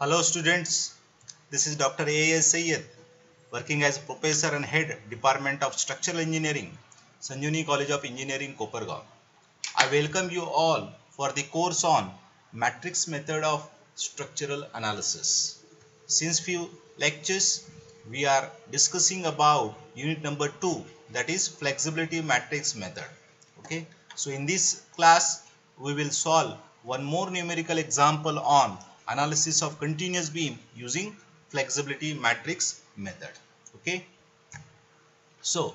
Hello students, this is Dr. A.S. Syed, working as Professor and Head Department of Structural Engineering, Sanjuni College of Engineering, Kopargaon. I welcome you all for the course on Matrix Method of Structural Analysis. Since few lectures, we are discussing about unit number 2, that is Flexibility Matrix Method. Okay, so in this class, we will solve one more numerical example on analysis of continuous beam using Flexibility Matrix Method. Okay, so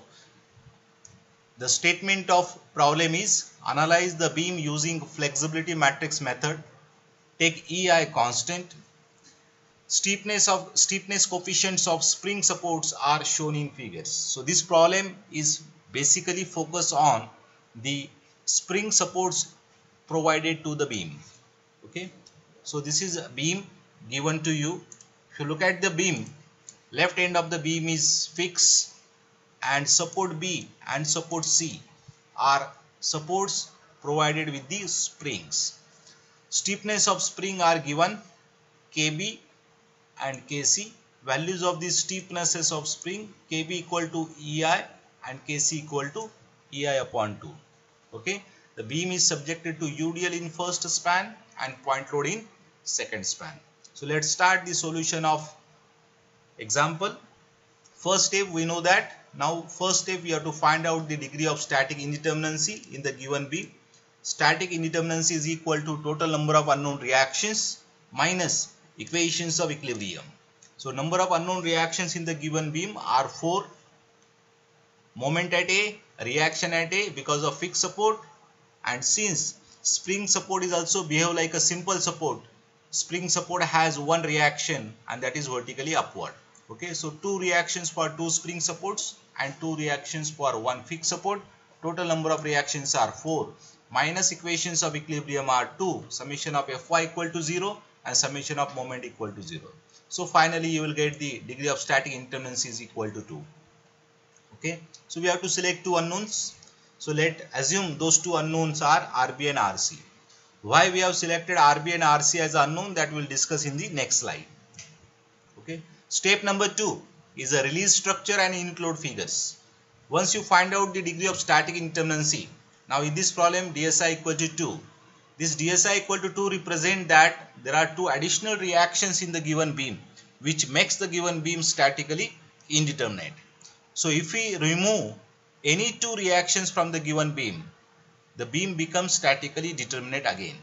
the statement of problem is analyze the beam using flexibility matrix method. Take EI constant. Steepness coefficients of spring supports are shown in figures. So this problem is basically focused on the spring supports provided to the beam. Okay. So this is a beam given to you. If you look at the beam, left end of the beam is fixed and support B and support C are supports provided with the springs. Steepness of spring are given KB and KC. Values of the steepnesses of spring, KB equal to EI and KC equal to EI upon 2. Okay. The beam is subjected to UDL in first span and point load in second span. So let's start the solution of example. First step, we know that. Now first step, we have to find out the degree of static indeterminacy in the given beam. Static indeterminacy is equal to total number of unknown reactions minus equations of equilibrium. So number of unknown reactions in the given beam are 4. Moment at A, reaction at A because of fixed support, and since spring support is also behave like a simple support, spring support has one reaction and that is vertically upward. Okay, so 2 reactions for 2 spring supports and 2 reactions for 1 fixed support. Total number of reactions are 4 minus equations of equilibrium are 2, summation of Fy equal to 0 and summation of moment equal to 0. So finally you will get the degree of static indeterminacy is equal to 2. Okay, so we have to select 2 unknowns. So let assume those 2 unknowns are RB and RC. Why we have selected RB and RC as unknown, that we will discuss in the next slide. Okay. Step number 2 is a release structure and unit load figures. Once you find out the degree of static indeterminacy, now in this problem DSI equal to 2. This DSI equal to 2 represent that there are 2 additional reactions in the given beam which makes the given beam statically indeterminate. So if we remove any 2 reactions from the given beam, the beam becomes statically determinate again.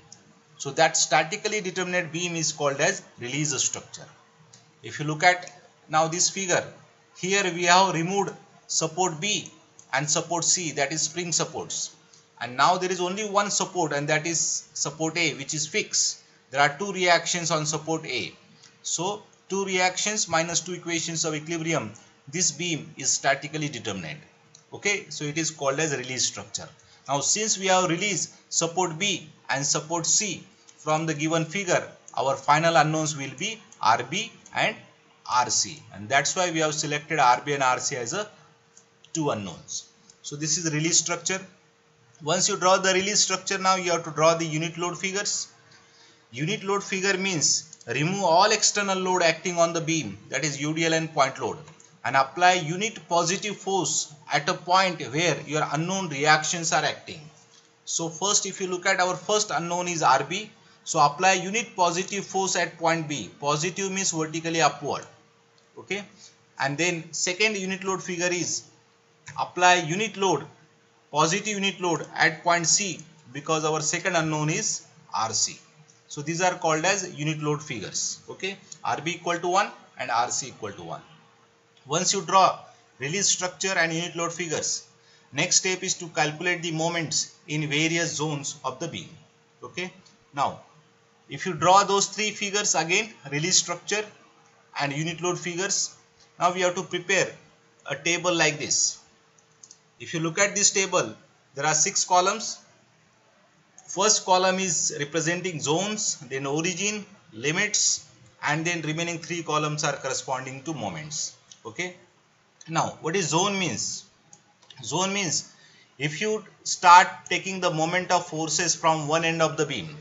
So that statically determinate beam is called as release structure. If you look at now this figure, here we have removed support B and support C, that is spring supports, and now there is only one support and that is support A, which is fixed. There are 2 reactions on support A. So 2 reactions minus 2 equations of equilibrium, this beam is statically determinate. Okay, so it is called as release structure. Now since we have released support B and support C from the given figure, our final unknowns will be RB and RC, and that's why we have selected RB and RC as a 2 unknowns. So this is release structure. Once you draw the release structure, now you have to draw the unit load figures. Unit load figure means remove all external load acting on the beam, that is UDL and point load, and apply unit positive force at a point where your unknown reactions are acting. So first, if you look at our first unknown is RB, so apply unit positive force at point B. Positive means vertically upward. Okay, and then second unit load figure is apply unit load, positive unit load at point C because our second unknown is RC. So these are called as unit load figures. Okay, RB equal to 1 and RC equal to 1. Once you draw release structure and unit load figures, next step is to calculate the moments in various zones of the beam. Okay, now if you draw those 3 figures again, release structure and unit load figures, now we have to prepare a table like this. If you look at this table, there are 6 columns. First column is representing zones, then origin, limits, and then remaining 3 columns are corresponding to moments. Okay. Now what is zone means? Zone means if you start taking the moment of forces from one end of the beam,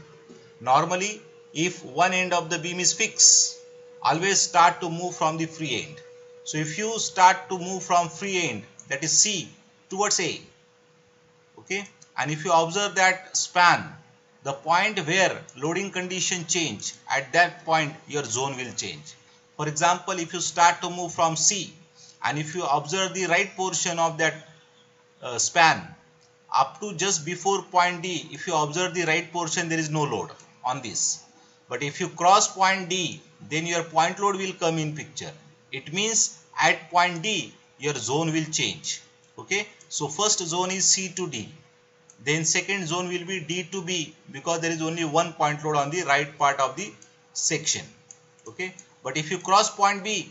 normally if one end of the beam is fixed, always start to move from the free end. So if you start to move from free end, that is C, towards A, okay, and if you observe that span, the point where loading condition change, at that point your zone will change. For example, if you start to move from C and if you observe the right portion of that span up to just before point D, if you observe the right portion, there is no load on this. But if you cross point D, then your point load will come in picture. It means at point D your zone will change. Okay, so first zone is C to D, then second zone will be D to B, because there is only one point load on the right part of the section. Okay, but if you cross point B,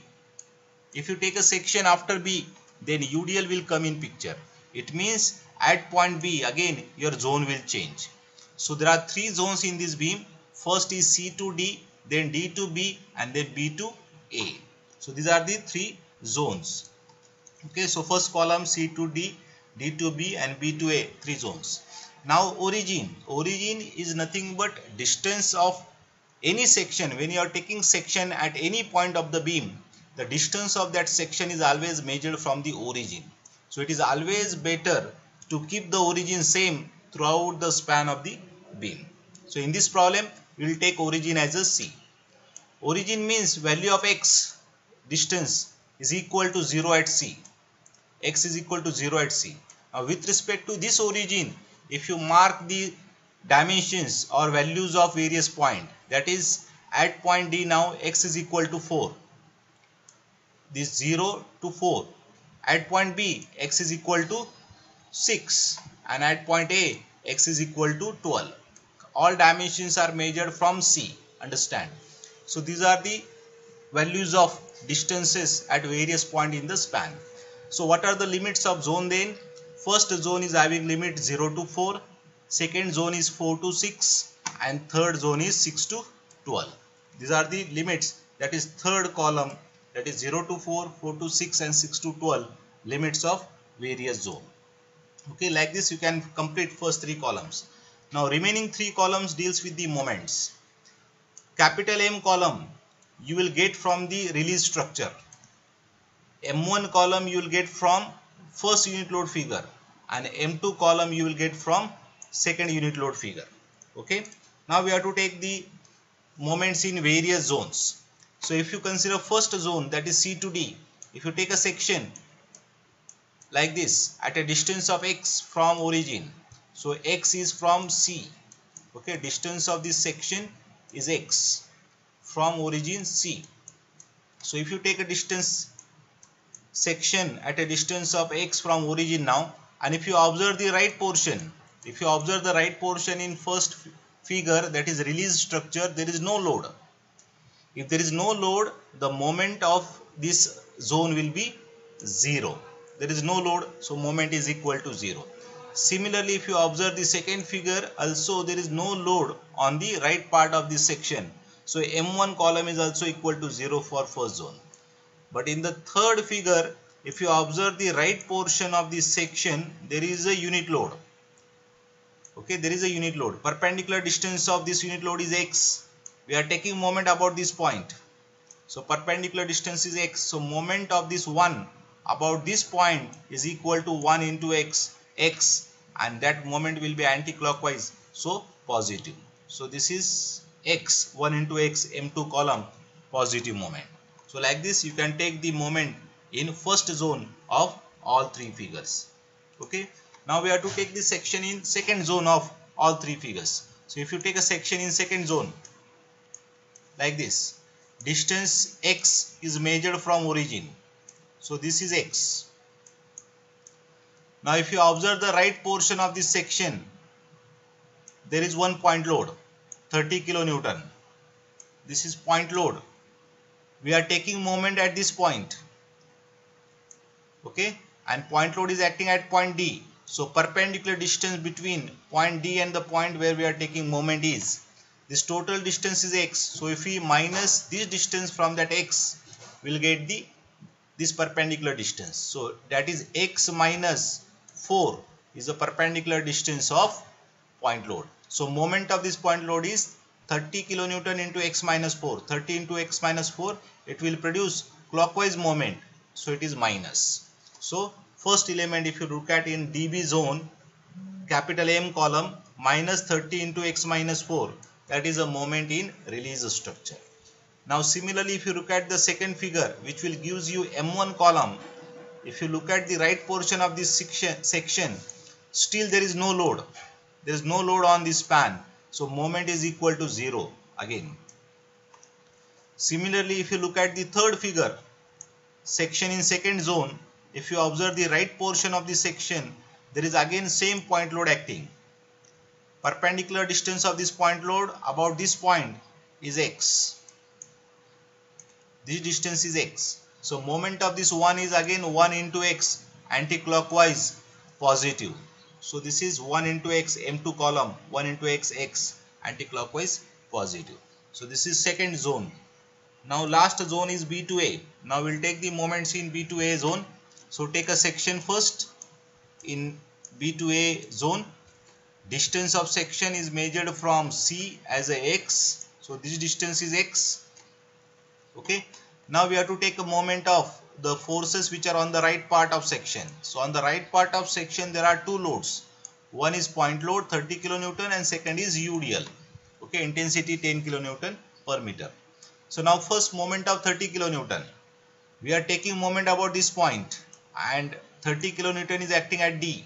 if you take a section after B, then UDL will come in picture. It means at point B again your zone will change. So there are three zones in this beam. First is C to D, then D to B, and then B to A. So these are the three zones. Okay, so first column C to D, D to B, and B to A, three zones. Now origin. Origin is nothing but distance of any section. When you are taking section at any point of the beam, the distance of that section is always measured from the origin. So it is always better to keep the origin same throughout the span of the beam. So in this problem, we will take origin as a C. Origin means value of x, distance, is equal to 0 at C. X is equal to 0 at C. Now with respect to this origin, if you mark the dimensions or values of various points, that is at point D now x is equal to 4. This 0 to 4. At point B, x is equal to 6, and at point A, x is equal to 12. All dimensions are measured from C, understand. So these are the values of distances at various points in the span. So what are the limits of zone then? First zone is having limit 0 to 4, second zone is 4 to 6, and third zone is 6 to 12. These are the limits, that is third column, that is 0 to 4, 4 to 6, and 6 to 12, limits of various zone. Okay, like this you can complete first three columns. Now remaining three columns deals with the moments. Capital M column you will get from the release structure. M1 column you will get from first unit load figure, and M2 column you will get from second unit load figure. Okay, now we have to take the moments in various zones. So if you consider first zone, that is C to D, if you take a section like this at a distance of x from origin, so x is from C, okay, distance of this section is x from origin C. So if you take a distance section at a distance of x from origin now, and if you observe the right portion, if you observe the right portion in first figure, that is release structure, there is no load. If there is no load, the moment of this zone will be 0. There is no load, so moment is equal to 0. Similarly, if you observe the second figure, also there is no load on the right part of this section, so M1 column is also equal to 0 for first zone. But in the third figure, if you observe the right portion of this section, there is a unit load. Okay, there is a unit load. Perpendicular distance of this unit load is x. We are taking moment about this point. So perpendicular distance is x. So moment of this 1 about this point is equal to 1 into x, and that moment will be anti-clockwise, so positive. So this is x, 1 into x, M2 column, positive moment. So like this you can take the moment in first zone of all three figures. Okay, now we have to take the section in second zone of all three figures. So if you take a section in second zone like this, distance x is measured from origin, so this is x. Now if you observe the right portion of this section, there is one point load, 30 kilonewton. This is point load. We are taking moment at this point. Okay, and point load is acting at point D. So perpendicular distance between point D and the point where we are taking moment is, this total distance is x. So if we minus this distance from that x, we will get this perpendicular distance. So that is x minus 4 is the perpendicular distance of point load. So moment of this point load is 30 kilonewton into x minus 4. 30 into x minus 4, it will produce clockwise moment. So it is minus. So first element, if you look at in dB zone, capital M column, minus 30 into x minus 4, that is a moment in release structure. Now similarly, if you look at the second figure, which will gives you M1 column, if you look at the right portion of this section, still there is no load. There is no load on this span. So moment is equal to 0 again. Similarly, if you look at the third figure, section in second zone, if you observe the right portion of the section, there is again same point load acting. Perpendicular distance of this point load about this point is x. This distance is x. So moment of this one is again 1 into x, anti-clockwise positive. So this is 1 into x, M2 column, 1 into x, anti-clockwise positive. So this is second zone. Now last zone is B2A. Now we'll take the moments in B2A zone. So take a section first. In B2A zone, distance of section is measured from C as a x. So this distance is x. Okay. Now we have to take a moment of the forces which are on the right part of section. So on the right part of section there are two loads. One is point load 30 kilonewton and second is UDL. Okay, intensity 10 kilonewton per meter. So now first moment of 30 kilonewton. We are taking moment about this point and 30 kilonewton is acting at D.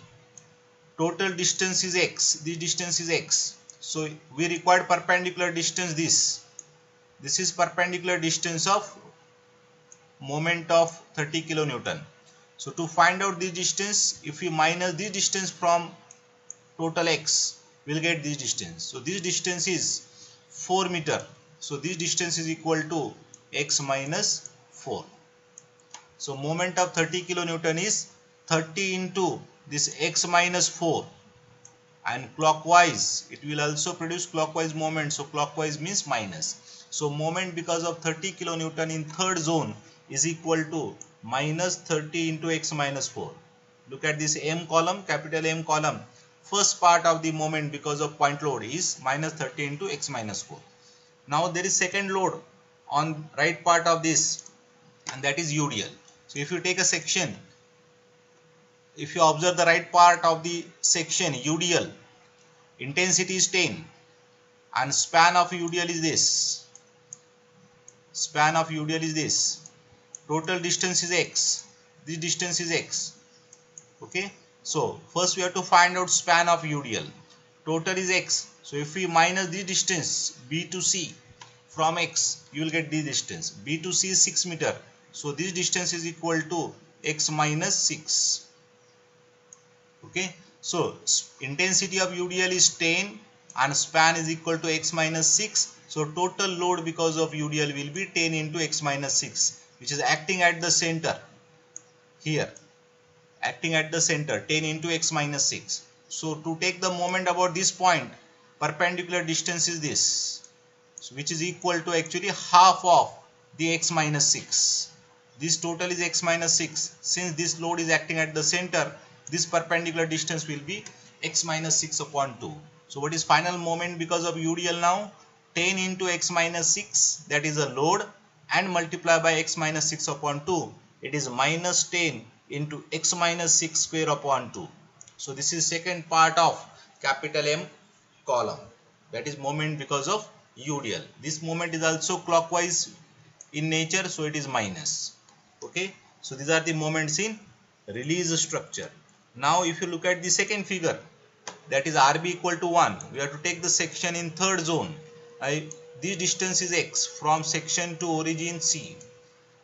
Total distance is x. This distance is x. So we require perpendicular distance this. This is perpendicular distance of moment of 30 kilonewton. So to find out this distance, if we minus this distance from total x, we will get this distance. So this distance is 4 meter. So this distance is equal to x minus 4. So moment of 30 kilonewton is 30 into this x minus 4, and clockwise it will also produce clockwise moment. So clockwise means minus. So moment because of 30 kilonewton in third zone is equal to minus 30 into x minus 4. Look at this M column, capital M column. First part of the moment because of point load is minus 30 into x minus 4. Now there is second load on right part of this, and that is UDL. So if you take a section, if you observe the right part of the section UDL, intensity is 10 and span of UDL is this. Span of UDL is this. Total distance is x. This distance is x. Okay. So first we have to find out span of UDL. Total is x. So if we minus this distance B to C from x, you will get this distance. B to C is 6 meter. So this distance is equal to x minus 6. Okay. So intensity of UDL is 10 and span is equal to x minus 6. So total load because of UDL will be 10 into x minus 6, which is acting at the center here. Acting at the center, 10 into x minus 6. So to take the moment about this point, perpendicular distance is this, so which is equal to actually half of the x minus 6. This total is x minus 6. Since this load is acting at the center, this perpendicular distance will be x minus 6 upon 2. So what is final moment because of UDL now? 10 into x minus 6, that is a load, and multiply by x minus 6 upon 2, it is minus 10 into x minus 6 square upon 2. So this is second part of capital M column, that is moment because of UDL. This moment is also clockwise in nature, so it is minus. Okay, so these are the moments in release structure. Now if you look at the second figure, that is RB equal to 1, we have to take the section in third zone. This distance is x from section to origin C.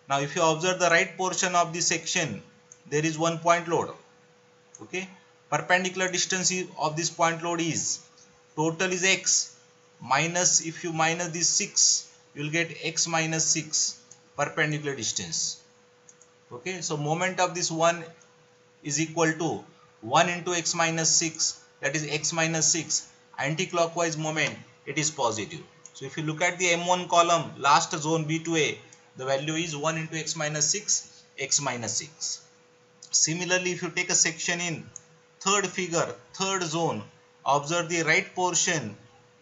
Now if you observe the right portion of the section, there is one point load. Okay, perpendicular distance of this point load is, total is x minus, if you minus this 6, you will get x minus 6 perpendicular distance. Okay, so moment of this one is equal to 1 into x minus 6, that is x minus 6. Anti-clockwise moment, it is positive. So if you look at the M1 column, last zone B2A, the value is 1 into x minus 6, x minus 6. Similarly, if you take a section in third figure, third zone, observe the right portion,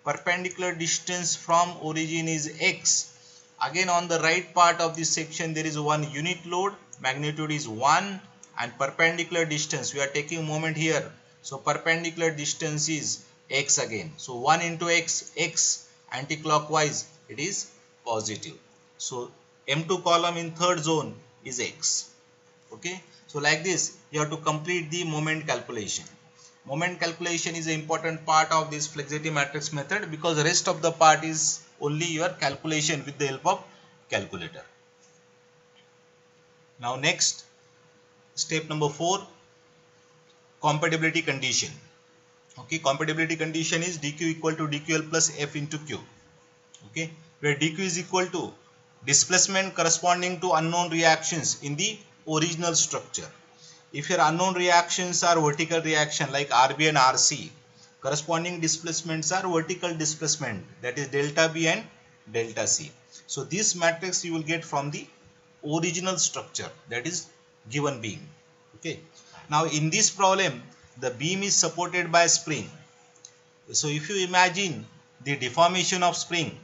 perpendicular distance from origin is x. Again on the right part of this section there is one unit load, magnitude is 1, and perpendicular distance, we are taking moment here, so perpendicular distance is x again. So 1 into x anti-clockwise, it is positive. So M2 column in third zone is x. Okay, so like this you have to complete the moment calculation. Moment calculation is an important part of this flexity matrix method, because the rest of the part is only your calculation with the help of calculator. Now next, step number 4, compatibility condition. Okay, compatibility condition is dq equal to dql plus f into q. Okay, where dq is equal to displacement corresponding to unknown reactions in the original structure. If your unknown reactions are vertical reaction like RB and RC, corresponding displacements are vertical displacement, that is delta B and delta C. So this matrix you will get from the original structure, that is given beam. Okay. Now in this problem the beam is supported by spring. So if you imagine the deformation of spring,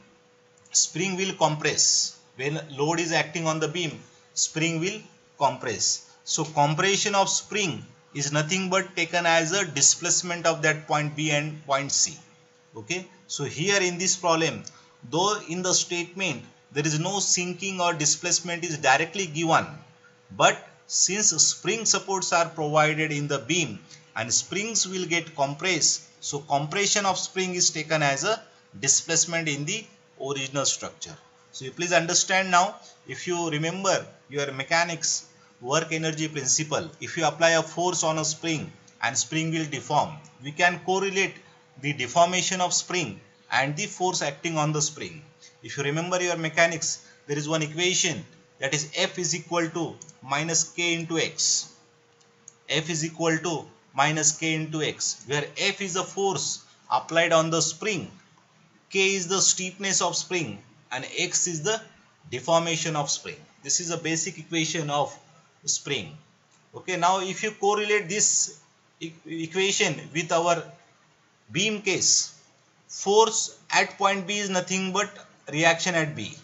spring will compress. When load is acting on the beam, spring will compress. So compression of spring is nothing but taken as a displacement of that point B and point C. Okay. So here in this problem, though in the statement there is no sinking or displacement is directly given, but since spring supports are provided in the beam and springs will get compressed, so compression of spring is taken as a displacement in the original structure. So you please understand now, if you remember your mechanics work energy principle, if you apply a force on a spring and spring will deform, we can correlate the deformation of spring and the force acting on the spring. If you remember your mechanics, there is one equation, that is F is equal to minus K into X. F is equal to minus K into X, where F is the force applied on the spring, K is the steepness of spring, and X is the deformation of spring. This is a basic equation of spring. Okay, now if you correlate this equation with our beam case, force at point B is nothing but reaction at B.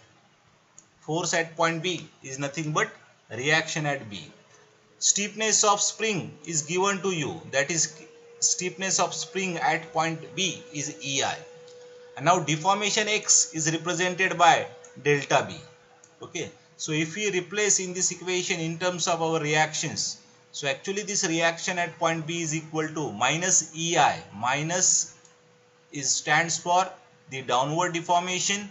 Force at point B is nothing but reaction at B. Steepness of spring is given to you, that is steepness of spring at point B is EI. And now deformation X is represented by delta B. Okay, so if we replace in this equation in terms of our reactions, so actually this reaction at point B is equal to minus EI. Minus stands for the downward deformation,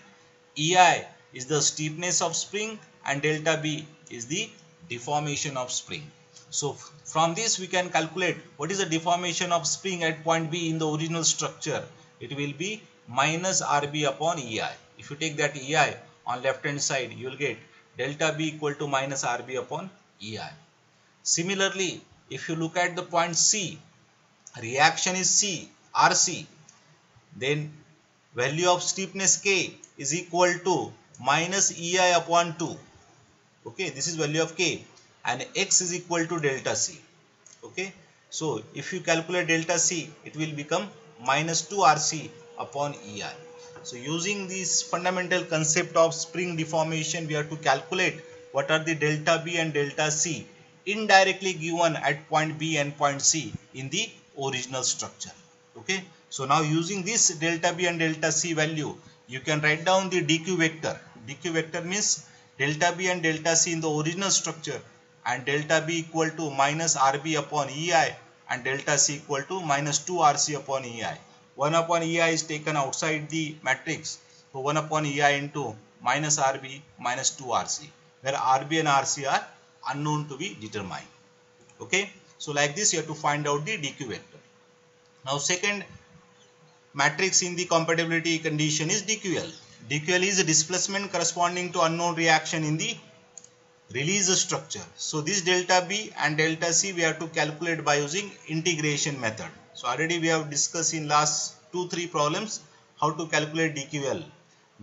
EI is the steepness of spring, and delta B is the deformation of spring. So from this we can calculate what is the deformation of spring at point B in the original structure. It will be minus RB upon EI. If you take that EI on left hand side, you will get delta B equal to minus RB upon EI. Similarly, if you look at the point C, reaction is RC, then value of steepness K is equal to minus EI upon 2. Okay, this is value of K, and X is equal to delta C. Okay, so if you calculate delta C, it will become minus 2 RC upon EI. So using this fundamental concept of spring deformation, we have to calculate what are the delta B and delta C indirectly given at point B and point C in the original structure. Okay, so now using this delta B and delta C value, you can write down the dq vector. Dq vector means delta B and delta C in the original structure, and delta B equal to minus RB upon EI and delta C equal to minus 2 RC upon EI. 1 upon EI is taken outside the matrix, so 1 upon EI into minus RB minus 2 RC, where RB and RC are unknown to be determined. Okay, so like this you have to find out the dq vector. Now second matrix in the compatibility condition is dql. dql is a displacement corresponding to unknown reaction in the release structure. So this delta B and delta C we have to calculate by using integration method. So already we have discussed in last 2-3 problems how to calculate dql.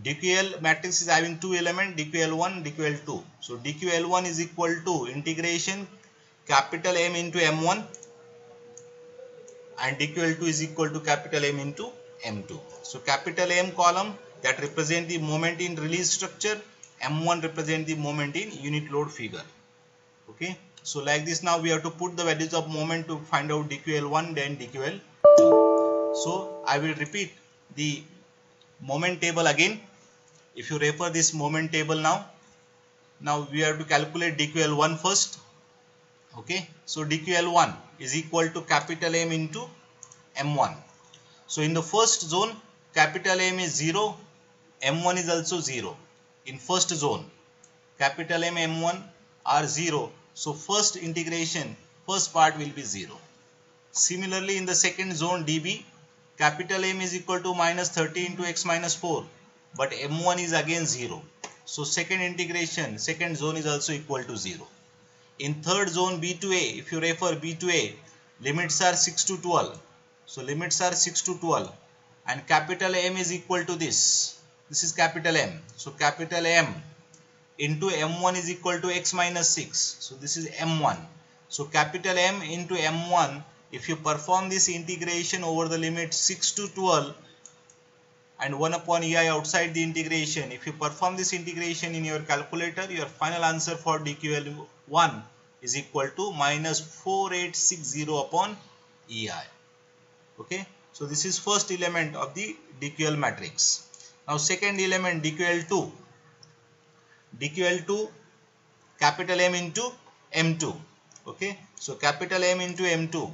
dql matrix is having two elements, dql1, dql2. So dql1 is equal to integration capital M into M1, and dql2 is equal to capital M into M2. So capital M column that represent the moment in release structure, M1 represent the moment in unit load figure. Okay, so like this now we have to put the values of moment to find out DQL1 then DQL2. So I will repeat the moment table again. If you refer this moment table now we have to calculate DQL1 first. Okay, so DQL1 is equal to capital M into M1. So in the first zone, capital M is 0, M1 is also 0. In first zone, capital M, M1 are 0. So first integration, first part will be 0. Similarly, in the second zone DB, capital M is equal to minus 30 into x minus 4. But M1 is again 0. So second integration, second zone is also equal to 0. In third zone B to A, if you refer B to A, limits are 6 to 12. So limits are 6 to 12 and capital M is equal to this. This is capital M. So capital M into M1 is equal to x minus 6. So this is M1. So capital M into M1, if you perform this integration over the limit 6 to 12 and 1 upon EI outside the integration, if you perform this integration in your calculator, your final answer for DQL1 is equal to minus 4860 upon EI. Okay, so this is first element of the DQL matrix. Now second element DQL2. DQL2 capital M into M2. Okay, so capital M into M2.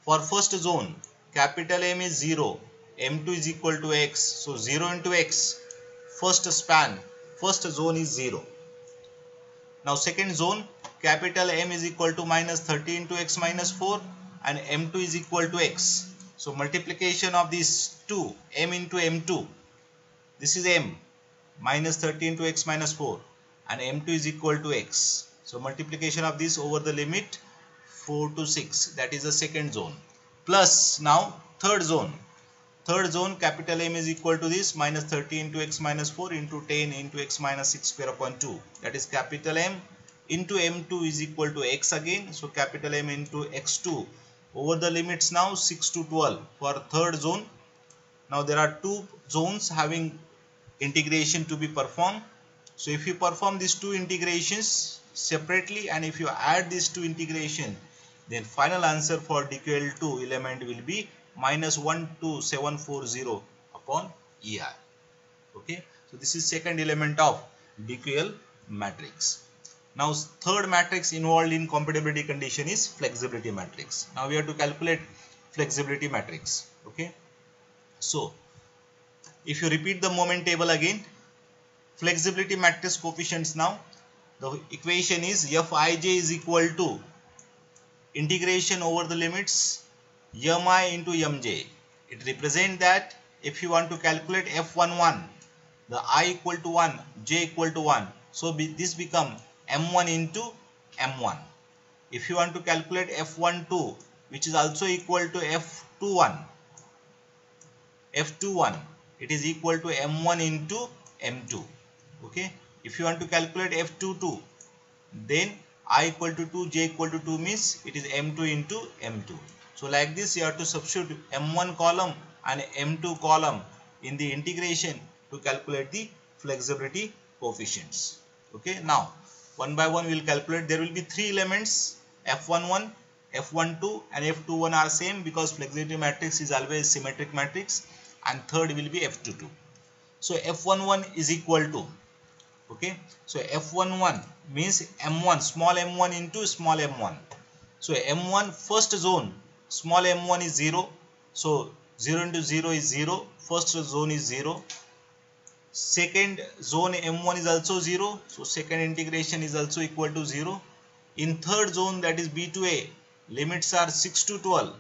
For first zone, capital M is 0, M2 is equal to x. So 0 into x, first span, first zone is 0. Now second zone, capital M is equal to minus 30 into x minus 4 and M2 is equal to x. So multiplication of these two, M into M2, this is M, minus 30 into x minus 4 and M2 is equal to x. So multiplication of this over the limit 4 to 6, that is the second zone. Plus now third zone. Third zone, capital M is equal to this minus 30 into x minus 4 into 10 into x minus 6 square upon 2. That is capital M into M2 is equal to x again. So capital M into x2 over the limits now 6 to 12 for third zone. Now there are two zones having integration to be performed. So if you perform these two integrations separately and if you add these two integration, then final answer for DQL2 element will be minus 12740 upon EI. Okay, so this is second element of DQL matrix. Now third matrix involved in compatibility condition is flexibility matrix. Now we have to calculate flexibility matrix. Okay, so if you repeat the moment table again, flexibility matrix coefficients, now the equation is Fij is equal to integration over the limits Mi into Mj. It represents that if you want to calculate F11, the I equal to 1, J equal to 1. So this become M1 into M1. If you want to calculate F12, which is also equal to F21, it is equal to M1 into M2. Okay. If you want to calculate F22, then I equal to 2, J equal to 2 means it is M2 into M2. So like this you have to substitute M1 column and M2 column in the integration to calculate the flexibility coefficients. Okay, now one by one we will calculate. There will be three elements, F11, F12 and F21 are same because flexibility matrix is always symmetric matrix, and third will be F22. So F11 is equal to, okay, so F11 means M1, small m1 into small m1. So M1 first zone, small m1 is 0. So 0 into 0 is 0. First zone is 0. Second zone M1 is also 0. So second integration is also equal to 0. In third zone, that is B to A, limits are 6 to 12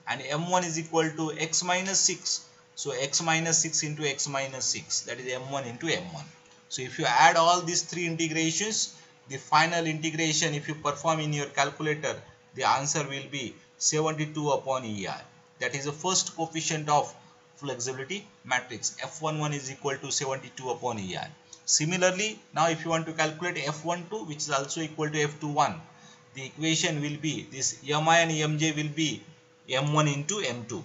and M1 is equal to x minus 6. So x minus 6 into x minus 6, that is M1 into M1. So if you add all these three integrations, the final integration if you perform in your calculator, the answer will be 72 upon EI. That is the first coefficient of flexibility matrix. F11 is equal to 72 upon EI. Similarly, now if you want to calculate F12, which is also equal to F21, the equation will be this Mi and Mj will be M1 into M2.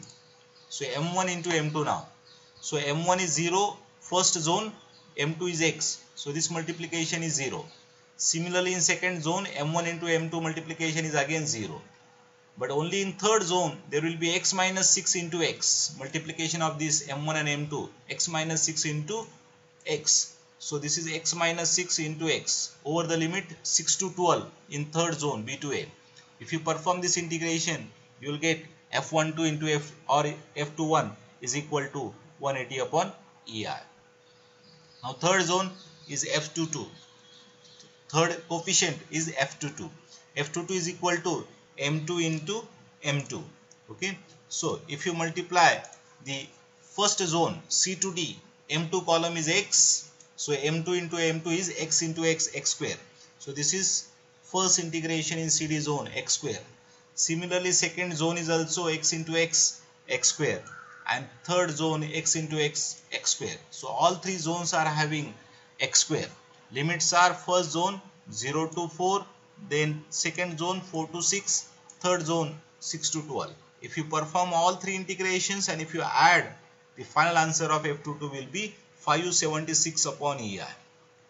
So m1 into m2 now. So m1 is 0, first zone, m2 is x. So this multiplication is 0. Similarly in second zone, m1 into m2 multiplication is again 0. But only in third zone there will be x minus 6 into x, multiplication of this m1 and m2, x minus 6 into x. So this is x minus 6 into x over the limit 6 to 12 in third zone B to A. If you perform this integration, you will get f12 into f or f21 is equal to 180 upon EI. Now third zone is f22. Third coefficient is f22. F22 is equal to m2 into m2. Okay. So if you multiply the first zone C to D, m2 column is x. So m2 into m2 is x into x square. So this is first integration in CD zone x square. Similarly second zone is also x into x square, and third zone x into x square. So all three zones are having x square. Limits are first zone 0 to 4, then second zone 4 to 6, third zone 6 to 12. If you perform all three integrations and if you add, the final answer of f22 will be 576 upon EI.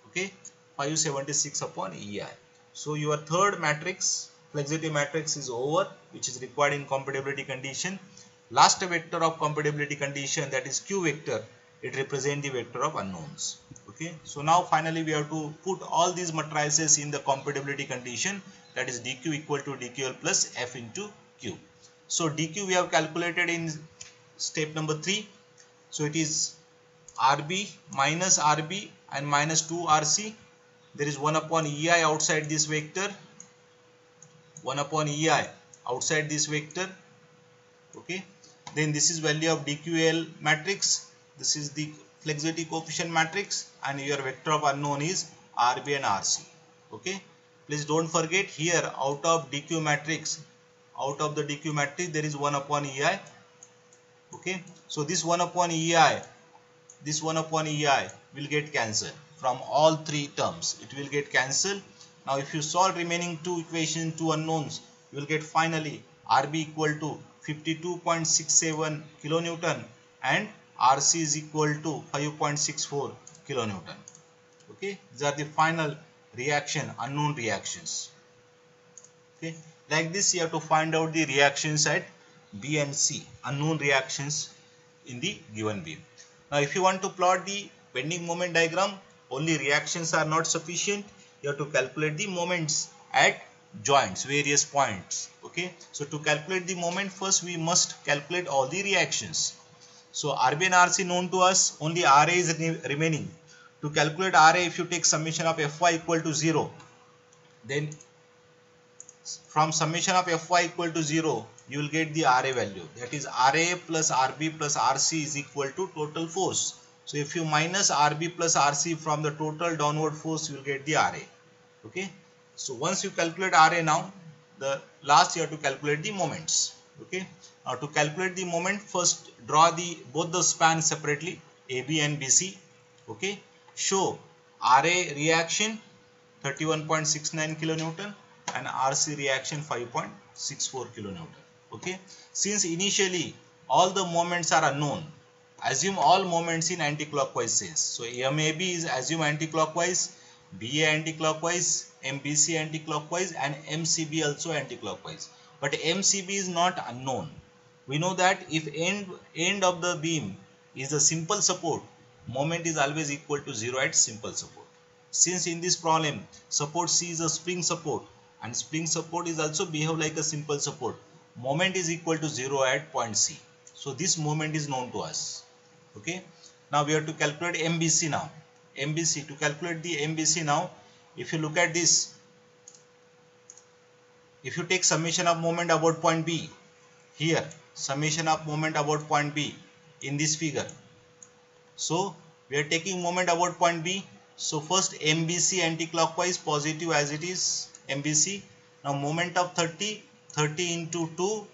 Okay, 576 upon EI. So your third matrix, flexity matrix, is over, which is required in compatibility condition. Last vector of compatibility condition, that is Q vector, it represents the vector of unknowns. Okay, so now finally we have to put all these matrices in the compatibility condition, that is dq equal to dql plus f into q. So dq we have calculated in step number 3. So it is rb minus rb and minus 2rc. There is 1 upon ei outside this vector, 1 upon ei outside this vector. Okay, then this is value of dql matrix, this is the flexity coefficient matrix, and your vector of unknown is rb and rc. Okay, please don't forget here, out of dq matrix, out of the dq matrix there is 1 upon ei. Okay, so this 1 upon ei, this 1 upon ei will get cancelled from all three terms, it will get cancelled. Now if you solve remaining two equations, two unknowns, you will get finally rb equal to 52.67 kilonewton and rc is equal to 5.64 kilonewton. Okay, these are the final reaction, unknown reactions. Okay, like this you have to find out the reactions at B and C, unknown reactions in the given beam. Now if you want to plot the bending moment diagram, only reactions are not sufficient, you have to calculate the moments at joints, various points. Okay, so to calculate the moment, first we must calculate all the reactions. So RB and RC known to us, only RA is remaining. To calculate RA, if you take summation of Fy equal to 0, then from summation of Fy equal to 0, you will get the RA value. That is RA plus RB plus RC is equal to total force. So if you minus RB plus RC from the total downward force, you will get the RA. Okay. So once you calculate RA now, the last you have to calculate the moments. Okay. Now to calculate the moment, first draw the both the spans separately, AB and BC. Okay. Show RA reaction 31.69 kilonewton and RC reaction 5.64 kilonewton. Okay. Since initially all the moments are unknown, assume all moments in anti-clockwise sense. So MAB is assume anti-clockwise, BA anti-clockwise, MBC anti-clockwise, and MCB also anti-clockwise. But MCB is not unknown. We know that if end of the beam is a simple support, moment is always equal to 0 at simple support. Since in this problem support C is a spring support and spring support is also behave like a simple support, moment is equal to 0 at point C. So this moment is known to us. Okay. Now we have to calculate MBC now. MBC, to calculate the MBC now, if you look at this, if you take summation of moment about point B, here summation of moment about point B in this figure. So we are taking moment about point B. So first MBC anti-clockwise positive as it is MBC. Now moment of 30 into 2.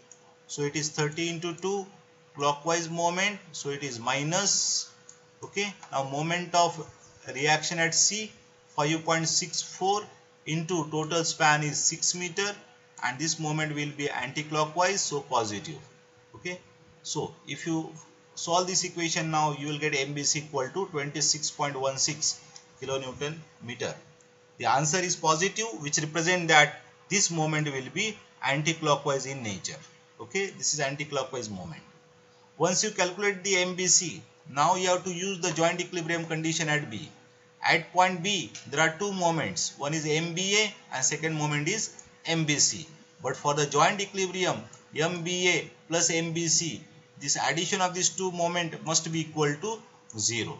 So it is 30 into 2 clockwise moment. So it is minus. Okay. Now moment of reaction at C 5.64 into total span is 6 meter, and this moment will be anti-clockwise, so positive. Okay. So if you solve this equation now, you will get MBC equal to 26.16 kilonewton meter. The answer is positive, which represent that this moment will be anti-clockwise in nature. Okay, this is anti-clockwise moment. Once you calculate the MBC, now you have to use the joint equilibrium condition at B. At point B, there are two moments. One is MBA and second moment is MBC. But for the joint equilibrium, MBA plus MBC, this addition of these two moments must be equal to 0.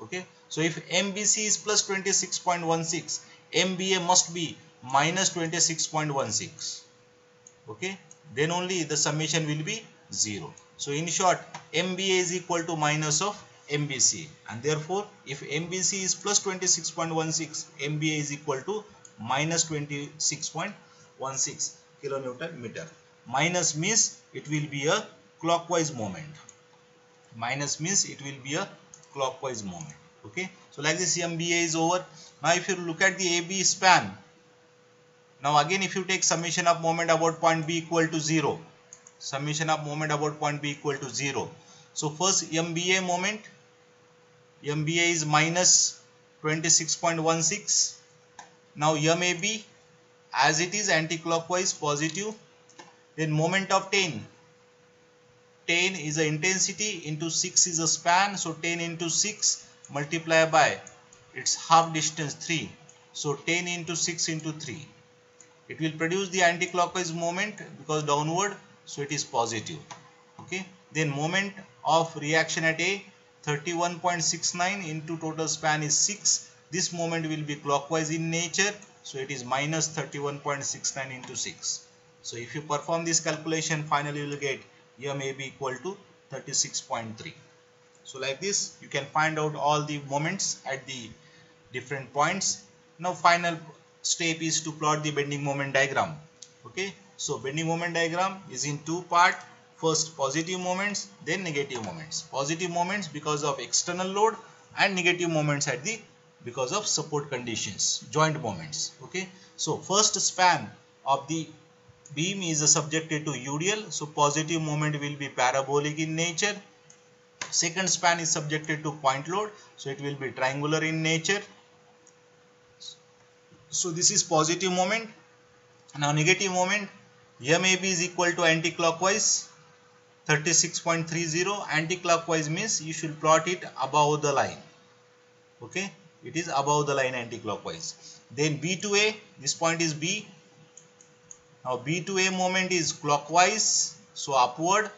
Okay. So if MBC is plus 26.16, MBA must be minus 26.16. Okay. Then only the summation will be 0. So in short, MBA is equal to minus of MBC, and therefore if MBC is plus 26.16, MBA is equal to minus 26.16 kilonewton meter. Minus means it will be a clockwise moment. Minus means it will be a clockwise moment. Okay. So like this, MBA is over. Now if you look at the AB span, now again if you take summation of moment about point B equal to 0, summation of moment about point B equal to 0. So first MBA moment, MBA is minus 26.16. Now MAB, as it is anti-clockwise positive. Then moment of 10 is the intensity into 6 is a span. So 10 into 6 multiply by its half distance 3. So 10 into 6 into 3. It will produce the anti-clockwise moment because downward. So it is positive. Okay. Then moment of reaction at A, 31.69 into total span is 6. This moment will be clockwise in nature. So it is minus 31.69 into 6. So if you perform this calculation, finally you will get MAB equal to 36.3. So like this, you can find out all the moments at the different points. Now final step is to plot the bending moment diagram. Okay. So bending moment diagram is in two parts. First positive moments, then negative moments. Positive moments because of external load, and negative moments at the because of support conditions, joint moments. Okay. So first span of the beam is subjected to UDL. So positive moment will be parabolic in nature. Second span is subjected to point load. So it will be triangular in nature. So this is positive moment. Now negative moment, MAB is equal to anti-clockwise 36.30. Anti-clockwise means you should plot it above the line. Okay, it is above the line anti-clockwise. Then B to A, this point is B. Now B to A moment is clockwise, so upward,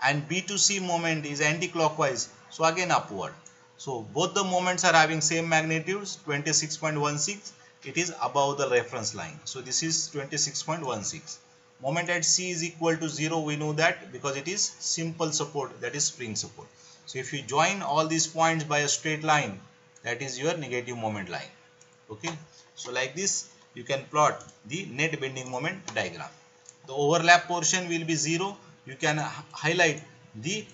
and B to C moment is anti-clockwise, so again upward. So both the moments are having same magnitudes, 26.16. It is above the reference line. So this is 26.16. Moment at C is equal to 0. We know that because it is simple support, that is spring support. So if you join all these points by a straight line, that is your negative moment line. Okay. So like this, you can plot the net bending moment diagram. The overlap portion will be 0. You can highlight the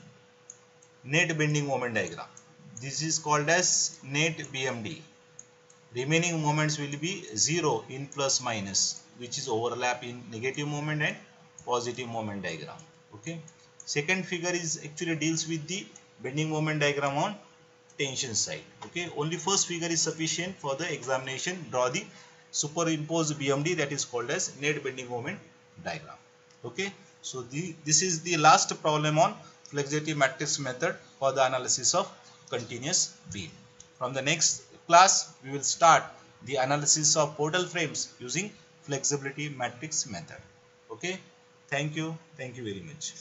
net bending moment diagram. This is called as net BMD. Remaining moments will be 0 in plus minus, which is overlap in negative moment and positive moment diagram. Okay. Second figure is actually deals with the bending moment diagram on tension side. Okay. Only first figure is sufficient for the examination. Draw the superimposed BMD, that is called as net bending moment diagram. Okay. So this is the last problem on flexibility matrix method for the analysis of continuous beam. From the next class, we will start the analysis of portal frames using flexibility matrix method. Okay. Thank you very much.